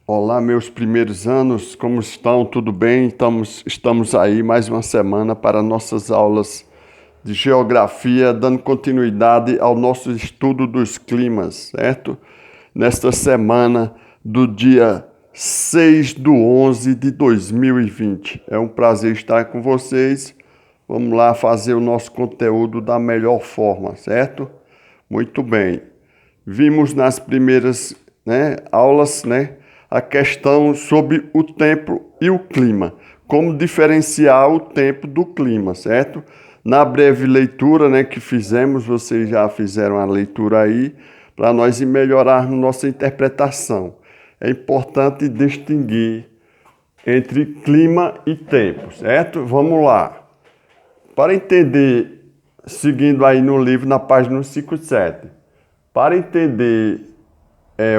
Olá, meus primeiros anos, como estão? Tudo bem? Estamos aí mais uma semana para nossas aulas de geografia, dando continuidade ao nosso estudo dos climas, certo? Nesta semana do dia 6/11 de 2020. É um prazer estar com vocês. Vamos lá fazer o nosso conteúdo da melhor forma, certo? Muito bem. Vimos nas primeiras, aulas, a questão sobre o tempo e o clima. Como diferenciar o tempo do clima, certo? Na breve leitura, que fizemos, vocês já fizeram a leitura aí, para nós melhorarmos nossa interpretação. É importante distinguir entre clima e tempo, certo? Vamos lá. Para entender, seguindo aí no livro, na página 57, para entender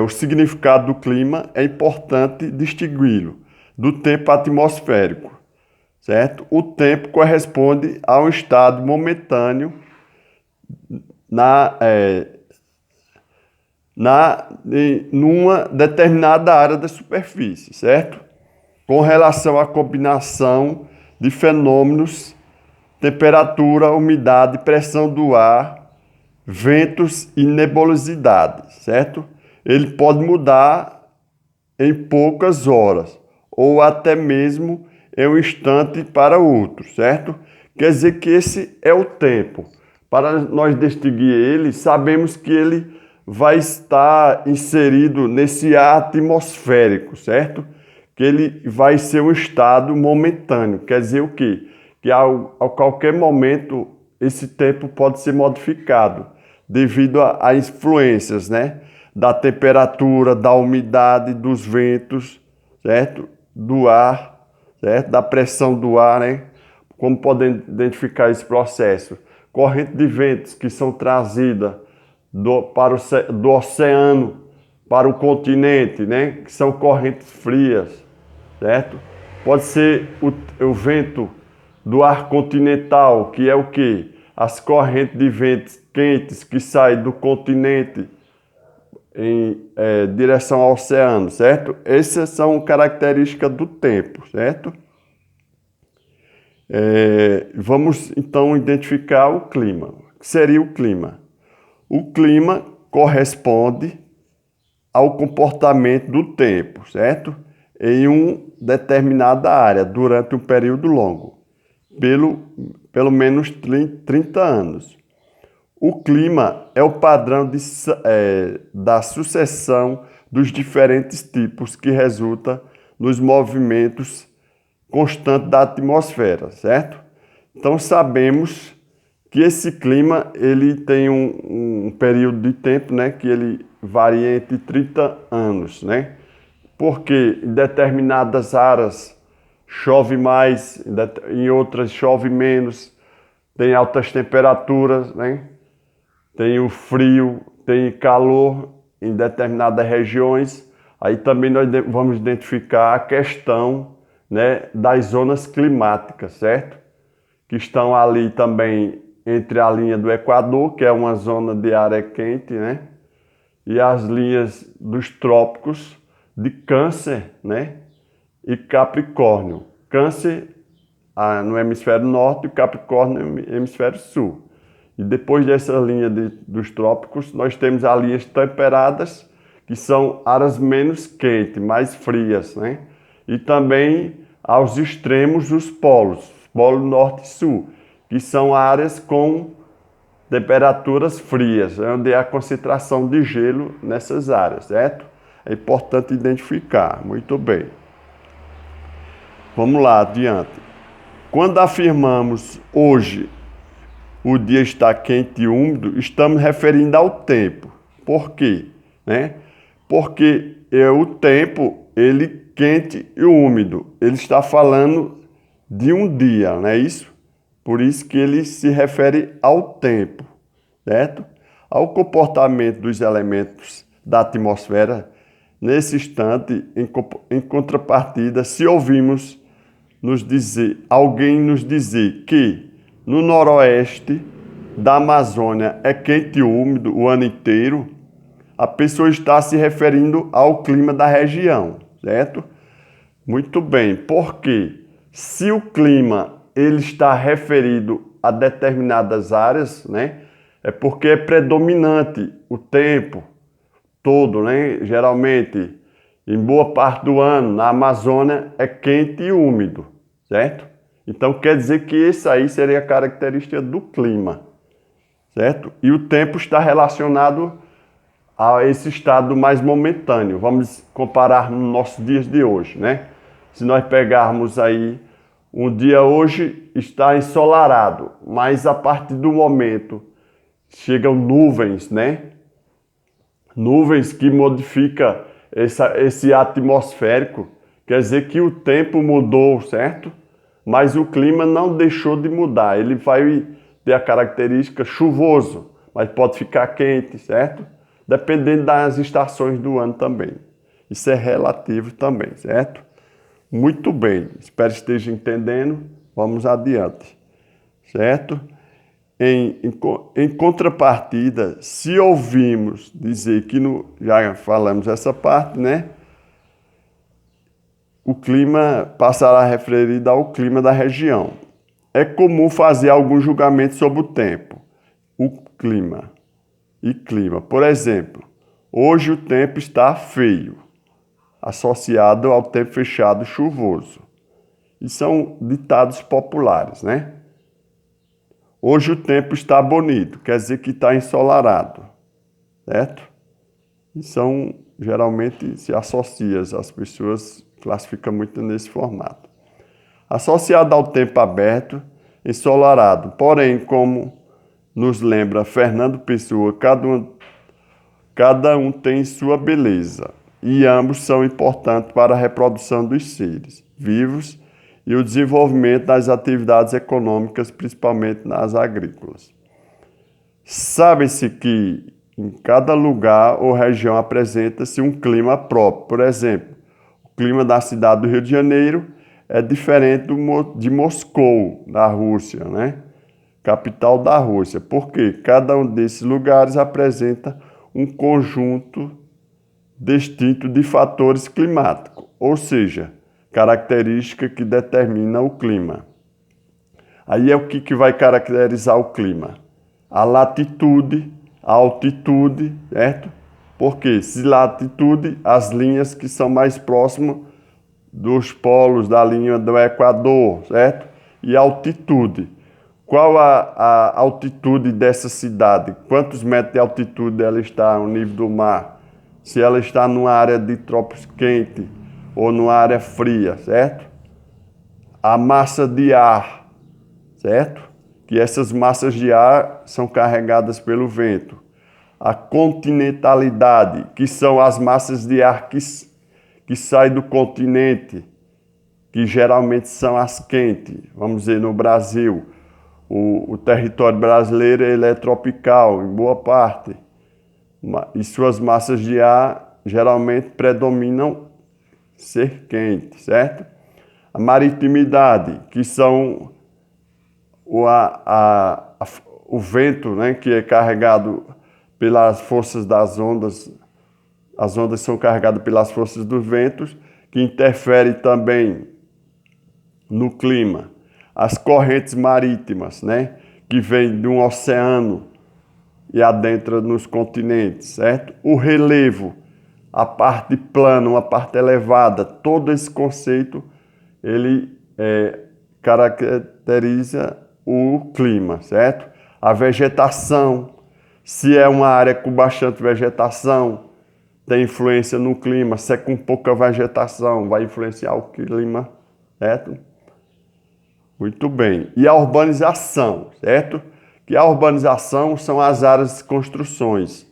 o significado do clima, é importante distingui-lo do tempo atmosférico, certo? O tempo corresponde a um estado momentâneo numa determinada área da superfície, certo? Com relação à combinação de fenômenos, temperatura, umidade, pressão do ar, ventos e nebulosidade, certo? Ele pode mudar em poucas horas ou até mesmo em um instante para outro, certo? Quer dizer que esse é o tempo. Para nós distinguir ele, sabemos que ele vai estar inserido nesse ar atmosférico, certo? Que ele vai ser um estado momentâneo. Quer dizer o quê? Que a qualquer momento esse tempo pode ser modificado devido a influências, da temperatura, da umidade, dos ventos, certo? Do ar, certo? Da pressão do ar, Como podem identificar esse processo? Correntes de ventos que são trazidas do oceano para o continente, Que são correntes frias, certo? Pode ser o vento do ar continental, que é o quê? As correntes de ventos quentes que saem do continente em direção ao oceano, certo? Essas são características do tempo, certo? Vamos então identificar o clima. O que seria o clima? O clima corresponde ao comportamento do tempo, certo? Em uma determinada área durante um período longo, pelo menos 30 anos. O clima é o padrão da sucessão dos diferentes tipos que resulta nos movimentos constantes da atmosfera, certo? Então sabemos que esse clima ele tem um período de tempo, que ele varia entre 30 anos, Porque em determinadas áreas chove mais, em outras chove menos, tem altas temperaturas, Tem o frio, tem calor em determinadas regiões. Aí também nós vamos identificar a questão, das zonas climáticas, certo? Que estão ali também entre a linha do Equador, que é uma zona de área quente, E as linhas dos trópicos de Câncer, E Capricórnio. Câncer no hemisfério norte e Capricórnio no hemisfério sul. E depois dessa linha dos trópicos, nós temos as linhas temperadas, que são áreas menos quentes, mais frias, E também aos extremos dos polos, polo norte e sul, que são áreas com temperaturas frias, onde há concentração de gelo nessas áreas, certo? É importante identificar. Muito bem. Vamos lá, adiante. Quando afirmamos hoje o dia está quente e úmido, estamos referindo ao tempo. Por quê? Porque o tempo, ele quente e úmido. Ele está falando de um dia, não é isso? Por isso que ele se refere ao tempo, certo? Ao comportamento dos elementos da atmosfera, nesse instante, em contrapartida, se ouvimos alguém nos dizer que no noroeste da Amazônia é quente e úmido o ano inteiro, a pessoa está se referindo ao clima da região, certo? Muito bem, porque se o clima ele está referido a determinadas áreas, né? É porque é predominante o tempo todo, né? Geralmente, em boa parte do ano, na Amazônia é quente e úmido, certo? Então quer dizer que isso aí seria a característica do clima, certo? E o tempo está relacionado a esse estado mais momentâneo. Vamos comparar nos nossos dias de hoje, né? Se nós pegarmos aí um dia hoje está ensolarado, mas a partir do momento chegam nuvens, né? Nuvens que modifica esse atmosférico, quer dizer que o tempo mudou, certo? Mas o clima não deixou de mudar, ele vai ter a característica chuvoso, mas pode ficar quente, certo? Dependendo das estações do ano também. Isso é relativo também, certo? Muito bem, espero que esteja entendendo. Vamos adiante, certo? Em contrapartida, se ouvimos dizer que já falamos essa parte, né? O clima passará referido ao clima da região. É comum fazer algum julgamento sobre o tempo, o clima e clima. Por exemplo, hoje o tempo está feio, associado ao tempo fechado chuvoso. E são ditados populares, né? Hoje o tempo está bonito, quer dizer que está ensolarado, certo? E geralmente se associa, as pessoas classificam muito nesse formato. Associado ao tempo aberto, ensolarado. Porém, como nos lembra Fernando Pessoa, cada um tem sua beleza e ambos são importantes para a reprodução dos seres vivos e o desenvolvimento das atividades econômicas, principalmente nas agrícolas. Sabe-se que em cada lugar ou região apresenta-se um clima próprio. Por exemplo, o clima da cidade do Rio de Janeiro é diferente de Moscou, da Rússia, né? Capital da Rússia, porque cada um desses lugares apresenta um conjunto distinto de fatores climáticos, ou seja, característica que determina o clima. Aí é o que vai caracterizar o clima? A latitude, a altitude, certo? Porque se latitude, as linhas que são mais próximas dos polos da linha do Equador, certo? E altitude. Qual a altitude dessa cidade? Quantos metros de altitude ela está ao nível do mar? Se ela está numa área de trópicos quente ou numa área fria, certo? A massa de ar, certo? Que essas massas de ar são carregadas pelo vento. A continentalidade, que são as massas de ar que saem do continente, que geralmente são as quentes. Vamos dizer, no Brasil, o território brasileiro ele é tropical, em boa parte, e suas massas de ar geralmente predominam ser quente, certo? A maritimidade, que são o vento, né, que é carregado pelas forças das ondas, as ondas são carregadas pelas forças dos ventos, que interferem também no clima. As correntes marítimas, né, que vêm de um oceano e adentram nos continentes, certo? O relevo, a parte plana, uma parte elevada, todo esse conceito, ele caracteriza o clima, certo? A vegetação, se é uma área com bastante vegetação, tem influência no clima. Se é com pouca vegetação, vai influenciar o clima, certo? Muito bem. E a urbanização, certo? Que a urbanização são as áreas de construções,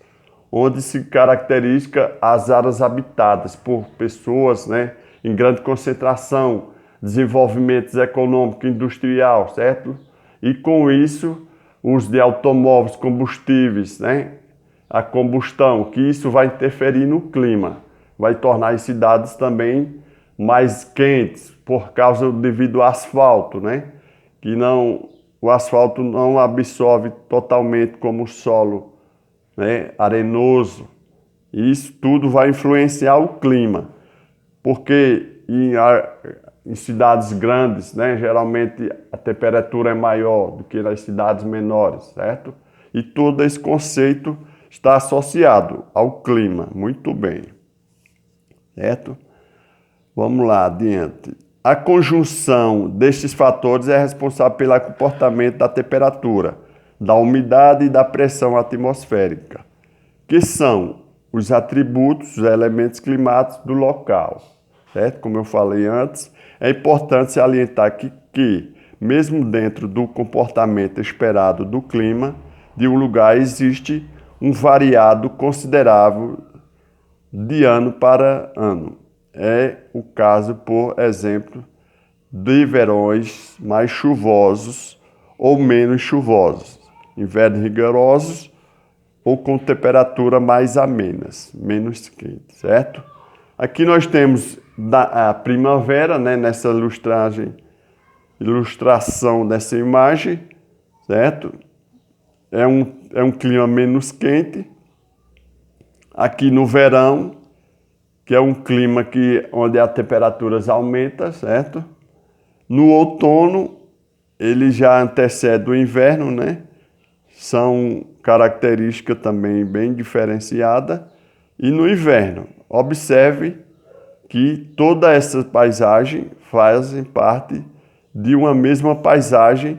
onde se caracteriza as áreas habitadas por pessoas, né, em grande concentração, desenvolvimento econômico e industrial, certo? E com isso, uso de automóveis, combustíveis, né? A combustão, que isso vai interferir no clima, vai tornar as cidades também mais quentes por causa devido ao asfalto, né? Que o asfalto não absorve totalmente como o solo, né, arenoso. E isso tudo vai influenciar o clima. porque em cidades grandes, né, geralmente a temperatura é maior do que nas cidades menores, certo? E todo esse conceito está associado ao clima. Muito bem, certo? Vamos lá, adiante. A conjunção destes fatores é responsável pelo comportamento da temperatura, da umidade e da pressão atmosférica, que são os atributos, os elementos climáticos do local, certo? Como eu falei antes, é importante salientar que mesmo dentro do comportamento esperado do clima de um lugar, existe um variado considerável de ano para ano. É o caso, por exemplo, de verões mais chuvosos ou menos chuvosos, invernos rigorosos ou com temperatura mais amenas, menos quente, certo? Aqui nós temos a primavera, né, nessa ilustração dessa imagem, certo? É um clima menos quente. Aqui no verão, que é um clima onde as temperaturas aumentam, certo? No outono, ele já antecede o inverno, né? São características também bem diferenciadas. E no inverno, observe que toda essa paisagem fazem parte de uma mesma paisagem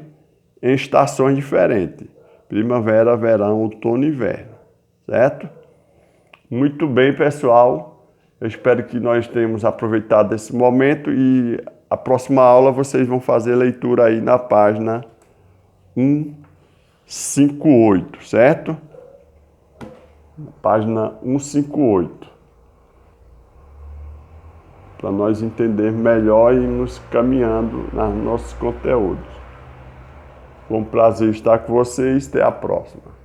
em estações diferentes. Primavera, verão, outono e inverno, certo? Muito bem, pessoal. Eu espero que nós tenhamos aproveitado esse momento e a próxima aula vocês vão fazer leitura aí na página 158, certo? Página 158. Para nós entendermos melhor e nos caminhando nos nossos conteúdos. Foi um prazer estar com vocês. Até a próxima.